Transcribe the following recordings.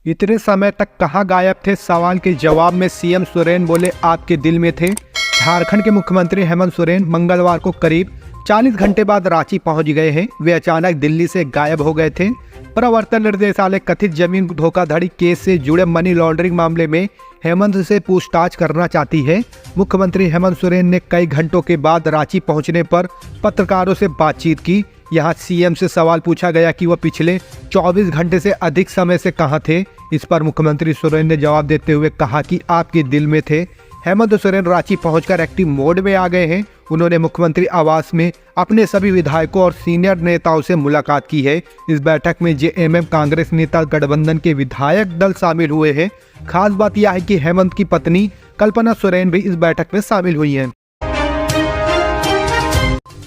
इतने समय तक कहां गायब थे? सवाल के जवाब में सीएम सोरेन बोले आपके दिल में थे। झारखंड के मुख्यमंत्री हेमंत सोरेन मंगलवार को करीब 40 घंटे बाद रांची पहुंच गए हैं। वे अचानक दिल्ली से गायब हो गए थे। प्रवर्तन निर्देशालय कथित जमीन धोखाधड़ी केस से जुड़े मनी लॉन्ड्रिंग मामले में हेमंत से पूछताछ करना चाहती है। मुख्यमंत्री हेमंत सोरेन ने कई घंटों के बाद रांची पहुंचने पर पत्रकारों से बातचीत की। यहां सीएम से सवाल पूछा गया कि वह पिछले 24 घंटे से अधिक समय से कहां थे। इस पर मुख्यमंत्री सोरेन ने जवाब देते हुए कहा कि आपके दिल में थे। हेमंत सोरेन रांची पहुंचकर एक्टिव मोड में आ गए हैं। उन्होंने मुख्यमंत्री आवास में अपने सभी विधायकों और सीनियर नेताओं से मुलाकात की है। इस बैठक में जेएमएम कांग्रेस नेता गठबंधन के विधायक दल शामिल हुए हैं। खास बात यह है कि हेमंत की पत्नी कल्पना सोरेन भी इस बैठक में शामिल हुई हैं।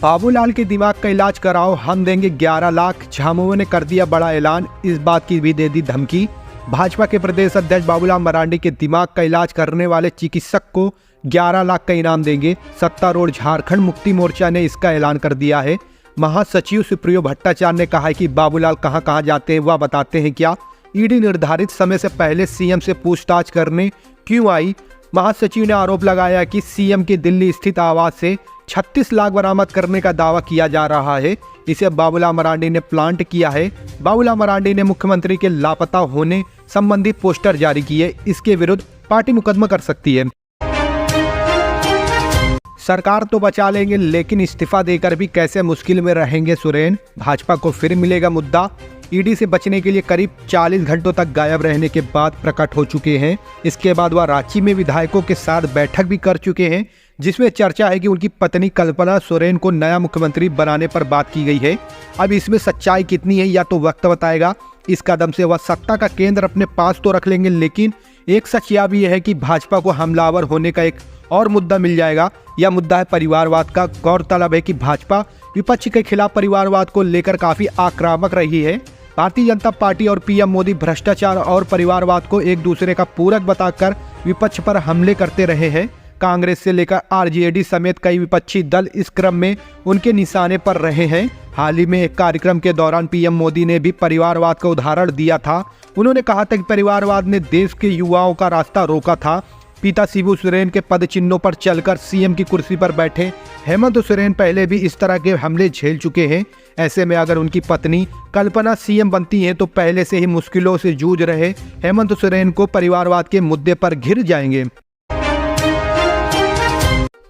बाबूलाल के दिमाग का इलाज कराओ, हम देंगे 11 लाख। झामुमो ने कर दिया बड़ा ऐलान, इस बात की भी दे दी धमकी। भाजपा के प्रदेश अध्यक्ष बाबूलाल मरांडी के दिमाग का इलाज करने वाले चिकित्सक को 11 लाख का इनाम देंगे। सत्तारूढ़ झारखंड मुक्ति मोर्चा ने इसका ऐलान कर दिया है। महासचिव सुप्रियो भट्टाचार्य ने कहा है कि बाबूलाल कहां कहां जाते हैं वह बताते हैं क्या। ईडी निर्धारित समय से पहले सीएम से पूछताछ करने क्यों आई? महासचिव ने आरोप लगाया कि सीएम के दिल्ली स्थित आवास से 36 लाख बरामद करने का दावा किया जा रहा है। इसे बाबूलाल मरांडी ने प्लांट किया है। बाबूलाल मरांडी ने मुख्यमंत्री के लापता होने संबंधी पोस्टर जारी किए। इसके विरुद्ध पार्टी मुकदमा कर सकती है। सरकार तो बचा लेंगे लेकिन इस्तीफा देकर भी कैसे मुश्किल में रहेंगे सोरेन? भाजपा को फिर मिलेगा मुद्दा। ईडी से बचने के लिए करीब 40 घंटों तक गायब रहने के बाद प्रकट हो चुके हैं। इसके बाद वह रांची में विधायकों के साथ बैठक भी कर चुके हैं, जिसमें चर्चा है कि उनकी पत्नी कल्पना सोरेन को नया मुख्यमंत्री बनाने पर बात की गई है। अब इसमें सच्चाई कितनी है या तो वक्त बताएगा। इस कदम से वह सत्ता का केंद्र अपने पास तो रख लेंगे, लेकिन एक सच यह भी है कि भाजपा को हमलावर होने का एक और मुद्दा मिल जाएगा। यह मुद्दा है परिवारवाद का। गौरतलब है कि भाजपा विपक्ष के खिलाफ परिवारवाद को लेकर काफी आक्रामक रही है। भारतीय जनता पार्टी और पीएम मोदी भ्रष्टाचार और परिवारवाद को एक दूसरे का पूरक बताकर विपक्ष पर हमले करते रहे हैं। कांग्रेस से लेकर आरजेडी समेत कई विपक्षी दल इस क्रम में उनके निशाने पर रहे हैं। हाल ही में एक कार्यक्रम के दौरान पीएम मोदी ने भी परिवारवाद का उदाहरण दिया था। उन्होंने कहा था कि परिवारवाद ने देश के युवाओं का रास्ता रोका था। पिता शिबू सोरेन के पद चिन्हों पर चलकर सीएम की कुर्सी पर बैठे हेमंत सोरेन पहले भी इस तरह के हमले झेल चुके हैं। ऐसे में अगर उनकी पत्नी कल्पना सीएम बनती हैं तो पहले से ही मुश्किलों से जूझ रहे हेमंत सोरेन को परिवारवाद के मुद्दे पर घिर जाएंगे।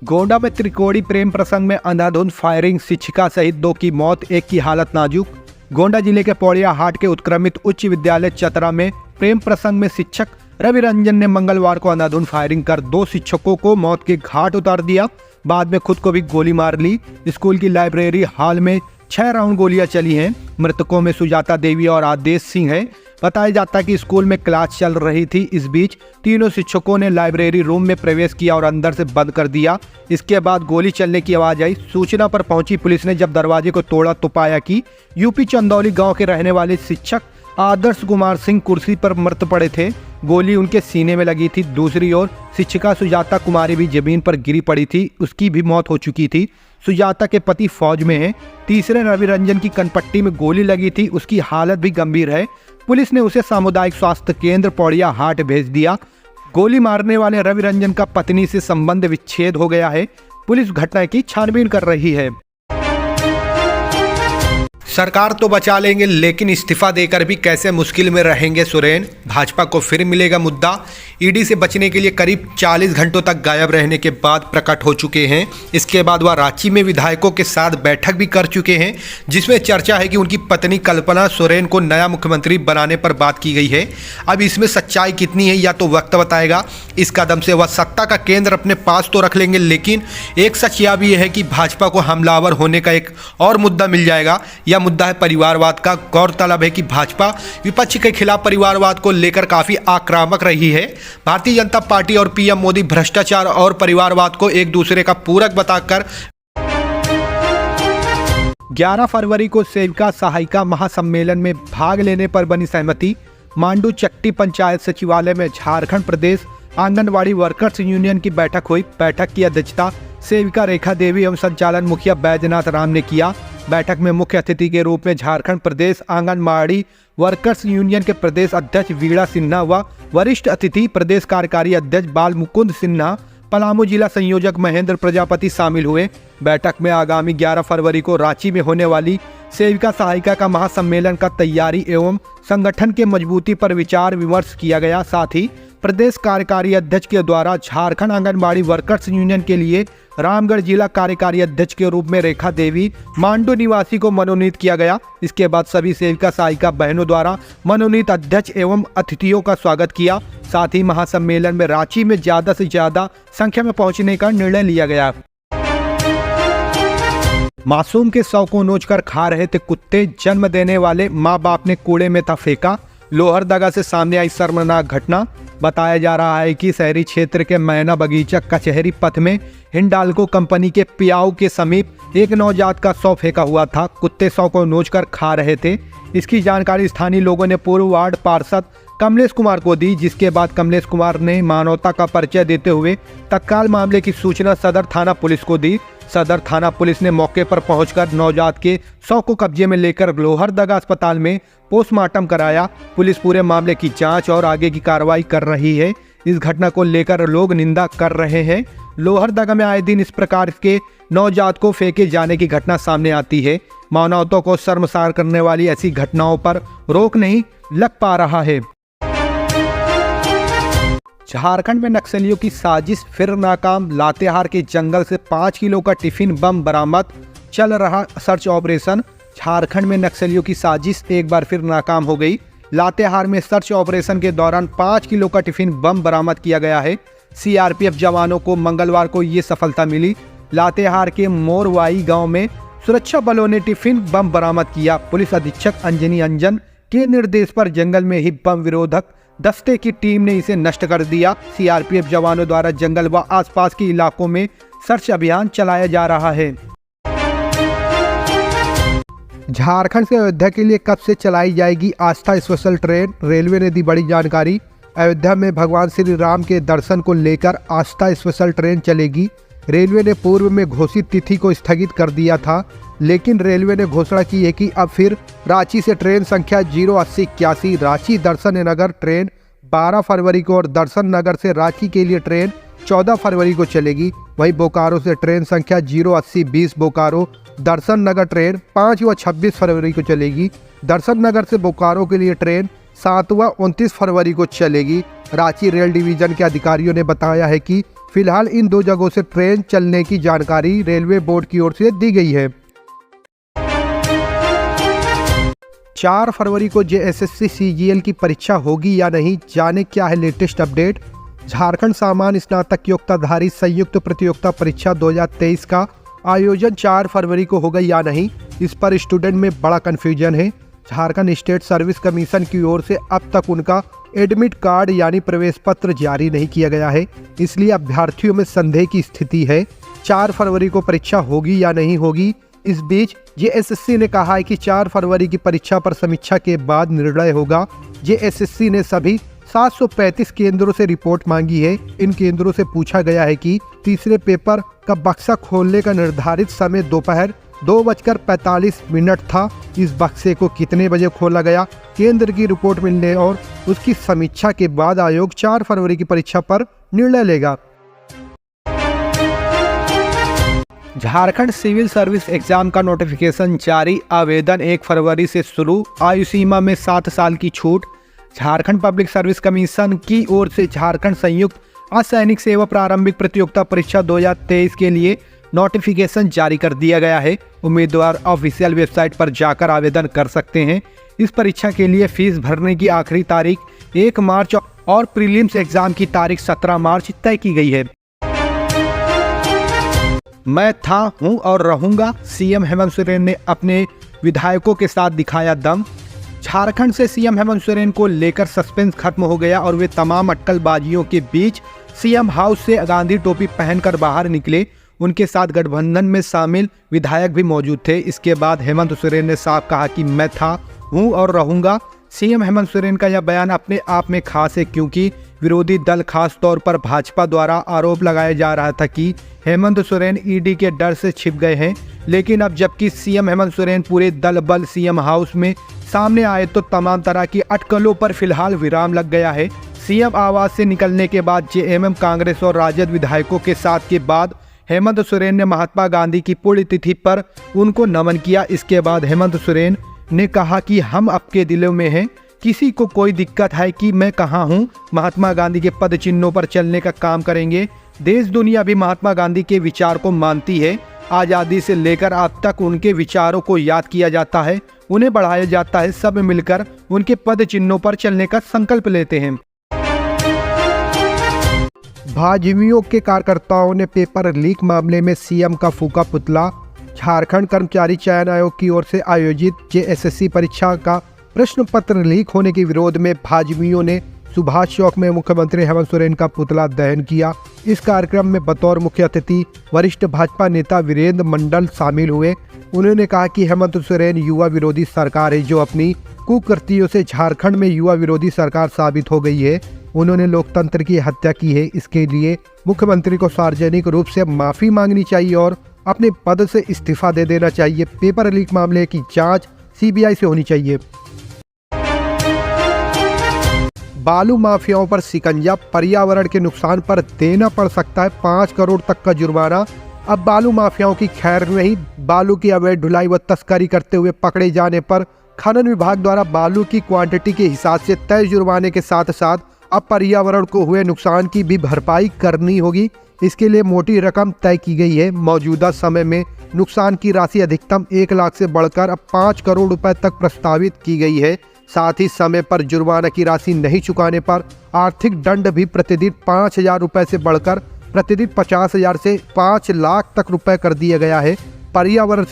गोंडा में त्रिकोणी प्रेम प्रसंग में अंधाधुंध फायरिंग, शिक्षिका सहित 2 की मौत, एक की हालत नाजुक। गोंडा जिले के पौड़िया हाट के उत्क्रमित उच्च विद्यालय चतरा में प्रेम प्रसंग में शिक्षक रवि रंजन ने मंगलवार को अंधाधुंध फायरिंग कर 2 शिक्षकों को मौत के घाट उतार दिया। बाद में खुद को भी गोली मार ली। स्कूल की लाइब्रेरी हॉल में 6 राउंड गोलियां चली हैं। मृतकों में सुजाता देवी और आदेश सिंह है। बताया जाता है कि स्कूल में क्लास चल रही थी। इस बीच तीनों शिक्षकों ने लाइब्रेरी रूम में प्रवेश किया और अंदर से बंद कर दिया। इसके बाद गोली चलने की आवाज आई। सूचना पर पहुंची पुलिस ने जब दरवाजे को तोड़ा तो पाया कि यूपी चंदौली गांव के रहने वाले शिक्षक आदर्श कुमार सिंह कुर्सी पर मृत पड़े थे। गोली उनके सीने में लगी थी। दूसरी ओर शिक्षिका सुजाता कुमारी भी जमीन पर गिरी पड़ी थी। उसकी भी मौत हो चुकी थी। सुजाता के पति फौज में हैं। तीसरे रवि रंजन की कनपट्टी में गोली लगी थी। उसकी हालत भी गंभीर है। पुलिस ने उसे सामुदायिक स्वास्थ्य केंद्र पौड़िया हाट भेज दिया। गोली मारने वाले रवि रंजन का पत्नी से संबंध विच्छेद हो गया है। पुलिस घटना की छानबीन कर रही है। सरकार तो बचा लेंगे लेकिन इस्तीफा देकर भी कैसे मुश्किल में रहेंगे सोरेन? भाजपा को फिर मिलेगा मुद्दा। ईडी से बचने के लिए करीब 40 घंटों तक गायब रहने के बाद प्रकट हो चुके हैं। इसके बाद वह रांची में विधायकों के साथ बैठक भी कर चुके हैं, जिसमें चर्चा है कि उनकी पत्नी कल्पना सोरेन को नया मुख्यमंत्री बनाने पर बात की गई है। अब इसमें सच्चाई कितनी है या तो वक्त बताएगा। इस कदम से वह सत्ता का केंद्र अपने पास तो रख लेंगे, लेकिन एक सच यह भी है कि भाजपा को हमलावर होने का एक और मुद्दा मिल जाएगा। यह मुद्दा है परिवारवाद का। गौरतलब है कि भाजपा विपक्ष के खिलाफ परिवारवाद को लेकर काफी आक्रामक रही है। भारतीय जनता पार्टी और पीएम मोदी भ्रष्टाचार और परिवारवाद को एक दूसरे का पूरक बताकर 11 फरवरी को सेविका सहायिका महासम्मेलन में भाग लेने पर बनी सहमति। मांडू चट्टी पंचायत सचिवालय में झारखंड प्रदेश आंगनवाड़ी वर्कर्स यूनियन की बैठक हुई। बैठक की अध्यक्षता सेविका रेखा देवी एवं संचालन मुखिया बैजनाथ राम ने किया। बैठक में मुख्य अतिथि के रूप में झारखंड प्रदेश आंगनबाड़ी वर्कर्स यूनियन के प्रदेश अध्यक्ष वीणा सिन्हा व वरिष्ठ अतिथि प्रदेश कार्यकारी अध्यक्ष बाल मुकुंद सिन्हा, पलामू जिला संयोजक महेंद्र प्रजापति शामिल हुए। बैठक में आगामी 11 फरवरी को रांची में होने वाली सेविका सहायिका का महासम्मेलन का तैयारी एवं संगठन के मजबूती पर विचार विमर्श किया गया। साथ ही प्रदेश कार्यकारी अध्यक्ष के द्वारा झारखंड आंगनबाड़ी वर्कर्स यूनियन के लिए रामगढ़ जिला कार्यकारी अध्यक्ष के रूप में रेखा देवी मांडू निवासी को मनोनीत किया गया। इसके बाद सभी सेविका सहायिका बहनों द्वारा मनोनीत अध्यक्ष एवं अतिथियों का स्वागत किया। साथ ही महासम्मेलन में रांची में ज्यादा से ज्यादा संख्या में पहुंचने का निर्णय लिया गया। मासूम के शव को नोचकर खा रहे थे कुत्ते, जन्म देने वाले माँ बाप ने कूड़े में था फेंका। लोहरदगा से सामने आई शर्मनाक घटना। बताया जा रहा है कि शहरी क्षेत्र के मैना बगीचा कचहरी पथ में हिंडाल्को कंपनी के पियाऊ के समीप एक नवजात का शव फेंका हुआ था। कुत्ते शव को नोचकर खा रहे थे। इसकी जानकारी स्थानीय लोगों ने पूर्व वार्ड पार्षद कमलेश कुमार को दी, जिसके बाद कमलेश कुमार ने मानवता का परिचय देते हुए तत्काल मामले की सूचना सदर थाना पुलिस को दी। सदर थाना पुलिस ने मौके पर पहुंचकर नवजात के शव को कब्जे में लेकर लोहरदगा अस्पताल में पोस्टमार्टम कराया। पुलिस पूरे मामले की जांच और आगे की कार्रवाई कर रही है। इस घटना को लेकर लोग निंदा कर रहे हैं। लोहरदगा में आए दिन इस प्रकार के नवजात को फेंके जाने की घटना सामने आती है। मानवता को शर्मसार करने वाली ऐसी घटनाओं पर रोक नहीं लग पा रहा है। झारखंड में नक्सलियों की साजिश फिर नाकाम। लातेहार के जंगल से 5 किलो का टिफिन बम बरामद, चल रहा सर्च ऑपरेशन। झारखंड में नक्सलियों की साजिश एक बार फिर नाकाम हो गई। लातेहार में सर्च ऑपरेशन के दौरान 5 किलो का टिफिन बम बरामद किया गया है। सीआरपीएफ जवानों को मंगलवार को ये सफलता मिली। लातेहार के मोरवाई गांव में सुरक्षा बलों ने टिफिन बम बरामद किया। पुलिस अधीक्षक अंजनी अंजन के निर्देश पर जंगल में ही बम विरोधक दस्ते की टीम ने इसे नष्ट कर दिया। सीआरपीएफ जवानों द्वारा जंगल व आसपास के इलाकों में सर्च अभियान चलाया जा रहा है। झारखंड से अयोध्या के लिए कब से चलाई जाएगी आस्था स्पेशल ट्रेन, रेलवे ने दी बड़ी जानकारी। अयोध्या में भगवान श्री राम के दर्शन को लेकर आस्था स्पेशल ट्रेन चलेगी। रेलवे ने पूर्व में घोषित तिथि को स्थगित कर दिया था, लेकिन रेलवे ने घोषणा की है कि अब फिर रांची से ट्रेन संख्या 08081 रांची दर्शन नगर ट्रेन 12 फरवरी को और दर्शन नगर से रांची के लिए ट्रेन 14 फरवरी को चलेगी। वहीं बोकारो से ट्रेन संख्या 08020 बोकारो दर्शन नगर ट्रेन 5 व 26 फरवरी को चलेगी। दर्शन नगर से बोकारो के लिए ट्रेन 7 व 29 फरवरी को चलेगी। रांची रेल डिवीजन के अधिकारियों ने बताया है कि फिलहाल इन 2 जगहों से ट्रेन चलने की जानकारी रेलवे बोर्ड की ओर से दी गई है। 4 फरवरी को जेएसएससी सीजीएल की परीक्षा होगी या नहीं, जाने क्या है लेटेस्ट अपडेट। झारखंड सामान्य स्नातक योग्यताधारी संयुक्त प्रतियोगिता परीक्षा 2023 का आयोजन 4 फरवरी को होगा या नहीं, इस पर स्टूडेंट में बड़ा कन्फ्यूजन है। झारखंड स्टेट सर्विस कमीशन की ओर से अब तक उनका एडमिट कार्ड यानी प्रवेश पत्र जारी नहीं किया गया है, इसलिए अभ्यर्थियों में संदेह की स्थिति है। 4 फरवरी को परीक्षा होगी या नहीं होगी। इस बीच जेएसएससी ने कहा है कि 4 फरवरी की परीक्षा पर समीक्षा के बाद निर्णय होगा। जेएसएससी ने सभी 735 केंद्रों से रिपोर्ट मांगी है। इन केंद्रों से पूछा गया है कि तीसरे पेपर का बक्सा खोलने का निर्धारित समय दोपहर 2:45 था। इस बक्से को कितने बजे खोला गया, केंद्र की रिपोर्ट मिलने और उसकी समीक्षा के बाद आयोग 4 फरवरी की परीक्षा पर निर्णय लेगा। झारखंड सिविल सर्विस एग्जाम का नोटिफिकेशन जारी, आवेदन 1 फरवरी से शुरू, आयु सीमा में 7 साल की छूट। झारखंड पब्लिक सर्विस कमीशन की ओर से झारखंड संयुक्त असैनिक सेवा प्रारंभिक प्रतियोगिता परीक्षा 2023 के लिए नोटिफिकेशन जारी कर दिया गया है। उम्मीदवार ऑफिशियल वेबसाइट पर जाकर आवेदन कर सकते हैं। इस परीक्षा के लिए फीस भरने की आखिरी तारीख 1 मार्च और प्रीलिम्स एग्जाम की तारीख 17 मार्च तय की गई है। मैं था, हूं और रहूंगा, सीएम हेमंत सोरेन ने अपने विधायकों के साथ दिखाया दम। झारखंड से सीएम हेमंत सोरेन को लेकर सस्पेंस खत्म हो गया और वे तमाम अटकलबाजियों के बीच सीएम हाउस से गांधी टोपी पहनकर बाहर निकले। उनके साथ गठबंधन में शामिल विधायक भी मौजूद थे। इसके बाद हेमंत सोरेन ने साफ कहा कि मैं था, हूं और रहूंगा। सीएम हेमंत सोरेन का यह बयान अपने आप में खास है, क्योंकि विरोधी दल खास तौर पर भाजपा द्वारा आरोप लगाया जा रहा था कि हेमंत सोरेन ईडी के डर से छिप गए हैं। लेकिन अब जबकि सीएम हेमंत सोरेन पूरे दल बल सीएम हाउस में सामने आए तो तमाम तरह की अटकलों पर फिलहाल विराम लग गया है। सीएम आवास से निकलने के बाद जेएमएम, कांग्रेस और राजद विधायकों के साथ के बाद हेमंत सोरेन ने महात्मा गांधी की पुण्यतिथि पर उनको नमन किया। इसके बाद हेमंत सोरेन ने कहा कि हम आपके दिलों में हैं, किसी को कोई दिक्कत है कि मैं कहाँ हूँ, महात्मा गांधी के पद चिन्हों पर चलने का काम करेंगे। देश दुनिया भी महात्मा गांधी के विचार को मानती है। आज़ादी से लेकर अब तक उनके विचारों को याद किया जाता है, उन्हें बढ़ाया जाता है। सब मिलकर उनके पद चिन्हों पर चलने का संकल्प लेते हैं। भाजयुमो के कार्यकर्ताओं ने पेपर लीक मामले में सीएम का फूका पुतला। झारखंड कर्मचारी चयन आयोग की ओर से आयोजित जेएसएससी परीक्षा का प्रश्न पत्र लीक होने के विरोध में भाजयुमो ने सुभाष चौक में मुख्यमंत्री हेमंत सोरेन का पुतला दहन किया। इस कार्यक्रम में बतौर मुख्य अतिथि वरिष्ठ भाजपा नेता वीरेंद्र मंडल शामिल हुए। उन्होंने कहा कि हेमंत सोरेन युवा विरोधी सरकार है, जो अपनी कुकृतियों से झारखंड में युवा विरोधी सरकार साबित हो गई है। उन्होंने लोकतंत्र की हत्या की है। इसके लिए मुख्यमंत्री को सार्वजनिक रूप से माफी मांगनी चाहिए और अपने पद से इस्तीफा दे देना चाहिए। पेपर लीक मामले की जांच सीबीआई से होनी चाहिए। बालू माफियाओं पर शिकंजा, पर्यावरण के नुकसान पर देना पड़ सकता है 5 करोड़ तक का जुर्माना। अब बालू माफियाओं की खैर नहीं। बालू की अवैध ढुलाई व तस्करी करते हुए पकड़े जाने पर खनन विभाग द्वारा बालू की क्वांटिटी के हिसाब से तय जुर्माने के साथ साथ अब पर्यावरण को हुए नुकसान की भी भरपाई करनी होगी। इसके लिए मोटी रकम तय की गई है। मौजूदा समय में नुकसान की राशि अधिकतम 1 लाख से बढ़कर अब 5 करोड़ रुपए तक प्रस्तावित की गई है। साथ ही समय पर जुर्माना की राशि नहीं चुकाने पर आर्थिक दंड भी प्रतिदिन 5,000 रुपये से बढ़कर प्रतिदिन 50,000 से 5 लाख तक रुपए कर दिया गया है। पर्यावरण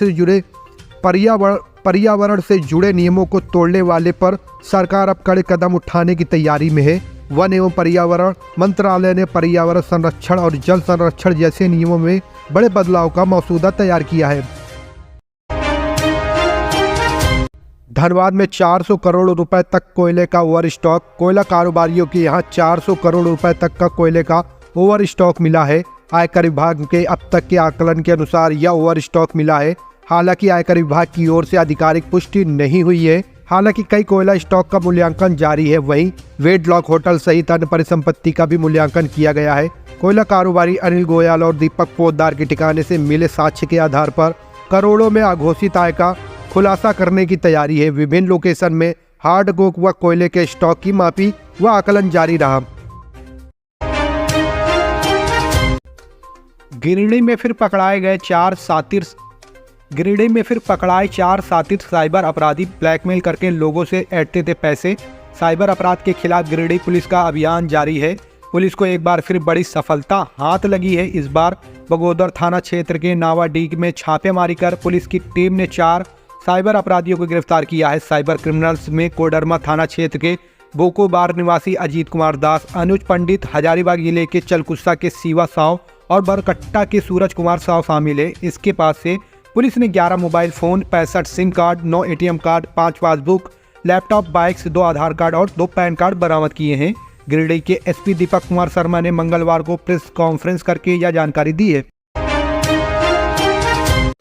से जुड़े नियमों को तोड़ने वाले पर सरकार अब कड़े कदम उठाने की तैयारी में है। वन एवं पर्यावरण मंत्रालय ने पर्यावरण संरक्षण और जल संरक्षण जैसे नियमों में बड़े बदलाव का मसौदा तैयार किया है। धनबाद में 400 करोड़ रुपए तक कोयले का ओवर स्टॉक। कोयला कारोबारियों के यहां 400 करोड़ रुपए तक का कोयले का ओवर स्टॉक मिला है। आयकर विभाग के अब तक के आकलन के अनुसार यह ओवर स्टॉक मिला है। हालांकि आयकर विभाग की ओर से आधिकारिक पुष्टि नहीं हुई है। हालांकि कई कोयला स्टॉक का मूल्यांकन जारी है। वहीं वेडलॉक होटल सहित अन्य परिसंपत्ति का भी मूल्यांकन किया गया है। कोयला कारोबारी अनिल गोयल और दीपक पोद्दार के ठिकाने से मिले साक्ष्य के आधार पर करोड़ों में अघोषित आय का खुलासा करने की तैयारी है। विभिन्न लोकेशन में हार्ड कोक व कोयले के स्टॉक की मापी व आकलन जारी रहा। गिरिडीह में फिर पकड़ाए 4 सातिर साइबर अपराधी। ब्लैकमेल करके लोगों से ऐंठते थे पैसे। साइबर अपराध के खिलाफ गिरिडीह पुलिस का अभियान जारी है। पुलिस को एक बार फिर बड़ी सफलता हाथ लगी है। इस बार बगोदर थाना क्षेत्र के नावाडीह में छापेमारी कर पुलिस की टीम ने 4 साइबर अपराधियों को गिरफ्तार किया है। साइबर क्रिमिनल्स में कोडरमा थाना क्षेत्र के बोकोबार निवासी अजीत कुमार दास, अनुज पंडित, हजारीबाग जिले के चलकुस्सा के शिवा साव और बरकट्टा के सूरज कुमार साव शामिल है। इसके पास से पुलिस ने 11 mobile phone, 65 SIM card, 9 ATM card, 5 passbook, laptop, bikes, 2 आधार कार्ड और 2 पैन कार्ड बरामद किए हैं। गिरिडीह के एसपी दीपक कुमार शर्मा ने मंगलवार को प्रेस कॉन्फ्रेंस करके यह जानकारी दी है।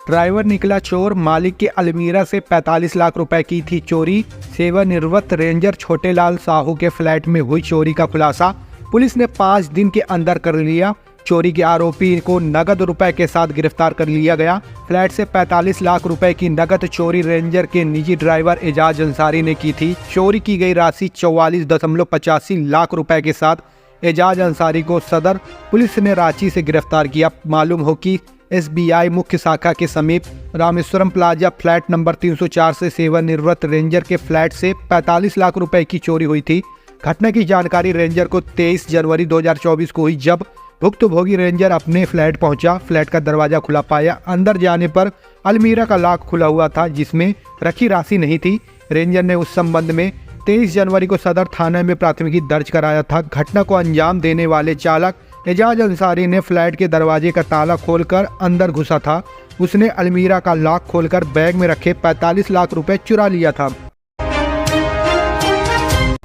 ड्राइवर निकला चोर। मालिक के अलमीरा से 45 लाख रुपए की थी चोरी। सेवानिवृत्त रेंजर छोटेलाल साहू के फ्लैट में हुई चोरी का खुलासा पुलिस ने 5 दिन के अंदर कर लिया। चोरी के आरोपी को नगद रुपए के साथ गिरफ्तार कर लिया गया। फ्लैट से 45 लाख रुपए की नगद चोरी रेंजर के निजी ड्राइवर एजाज अंसारी ने की थी। चोरी की गई राशि 44.85 लाख रुपए के साथ एजाज अंसारी को सदर पुलिस ने रांची से गिरफ्तार किया। मालूम हो कि एसबीआई मुख्य शाखा के समीप रामेश्वरम प्लाजा फ्लैट नंबर 304 से सेवानिवृत्त रेंजर के फ्लैट से 45 लाख रुपए की चोरी हुई थी। घटना की जानकारी रेंजर को 23 जनवरी 2024 को हुई, जब भुक्तभोगी रेंजर अपने फ्लैट पहुंचा। फ्लैट का दरवाजा खुला पाया। अंदर जाने पर अलमीरा का लॉक खुला हुआ था, जिसमें रखी राशि नहीं थी। रेंजर ने उस संबंध में 23 जनवरी को सदर थाने में प्राथमिकी दर्ज कराया था। घटना को अंजाम देने वाले चालक एजाज अंसारी ने फ्लैट के दरवाजे का ताला खोलकर अंदर घुसा था। उसने अलमीरा का लॉक खोलकर बैग में रखे 45 लाख रुपए चुरा लिया था।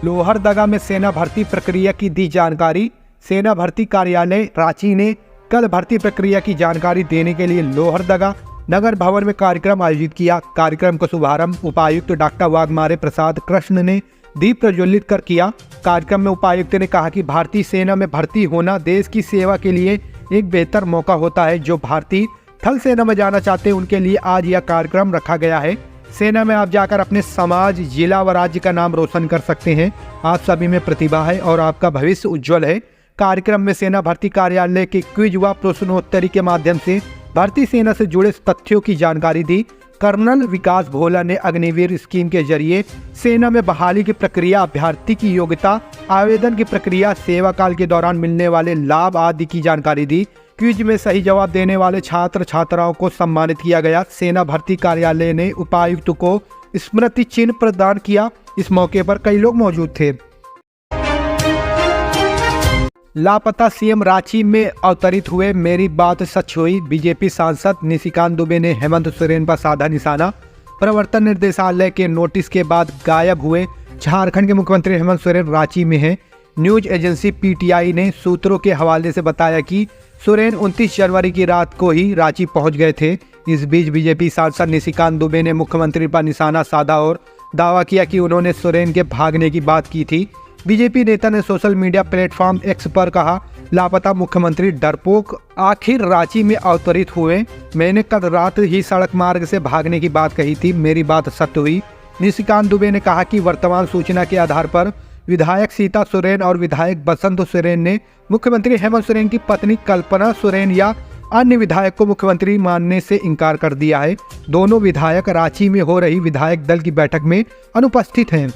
लोहरदगा में सेना भर्ती प्रक्रिया की दी जानकारी। सेना भर्ती कार्यालय रांची ने कल भर्ती प्रक्रिया की जानकारी देने के लिए लोहरदगा नगर भवन में कार्यक्रम आयोजित किया। कार्यक्रम का शुभारंभ उपायुक्त डॉक्टर वाघमारे प्रसाद कृष्ण ने दीप प्रज्वलित कर किया। कार्यक्रम में उपायुक्त ने कहा कि भारतीय सेना में भर्ती होना देश की सेवा के लिए एक बेहतर मौका होता है। जो भारतीय थल सेना में जाना चाहते हैं उनके लिए आज यह कार्यक्रम रखा गया है। सेना में आप जाकर अपने समाज, जिला व राज्य का नाम रोशन कर सकते हैं। आप सभी में प्रतिभा है और आपका भविष्य उज्जवल है। कार्यक्रम में सेना भर्ती कार्यालय के क्विज व प्रश्नोत्तरी के माध्यम से भारतीय सेना से जुड़े तथ्यों की जानकारी दी। कर्नल विकास भोला ने अग्निवीर स्कीम के जरिए सेना में बहाली की प्रक्रिया, अभ्यर्थी की योग्यता, आवेदन की प्रक्रिया, सेवा काल के दौरान मिलने वाले लाभ आदि की जानकारी दी। क्विज में सही जवाब देने वाले छात्र छात्राओं को सम्मानित किया गया। सेना भर्ती कार्यालय ने उपायुक्त को स्मृति चिन्ह प्रदान किया। इस मौके पर कई लोग मौजूद थे। लापता सीएम रांची में अवतरित हुए, मेरी बात सच हुई। बीजेपी सांसद निशिकांत दुबे ने हेमंत सोरेन पर साधा निशाना। प्रवर्तन निर्देशालय के नोटिस के बाद गायब हुए झारखंड के मुख्यमंत्री हेमंत सोरेन रांची में हैं। न्यूज एजेंसी पीटीआई ने सूत्रों के हवाले से बताया कि सोरेन 29 जनवरी की रात को ही रांची पहुंच गए थे। इस बीच बीजेपी सांसद निशिकांत दुबे ने मुख्यमंत्री पर निशाना साधा और दावा किया कि उन्होंने सोरेन के भागने की बात की थी। बीजेपी नेता ने सोशल मीडिया प्लेटफॉर्म एक्स पर कहा, लापता मुख्यमंत्री डरपोक आखिर रांची में अवतरित हुए। मैंने कल रात ही सड़क मार्ग से भागने की बात कही थी, मेरी बात सत्य हुई। निशिकांत दुबे ने कहा कि वर्तमान सूचना के आधार पर विधायक सीता सोरेन और विधायक बसंत सोरेन ने मुख्यमंत्री हेमंत सोरेन की पत्नी कल्पना सोरेन या अन्य विधायक को मुख्यमंत्री मानने से इनकार कर दिया है। दोनों विधायक रांची में हो रही विधायक दल की बैठक में अनुपस्थित हैं।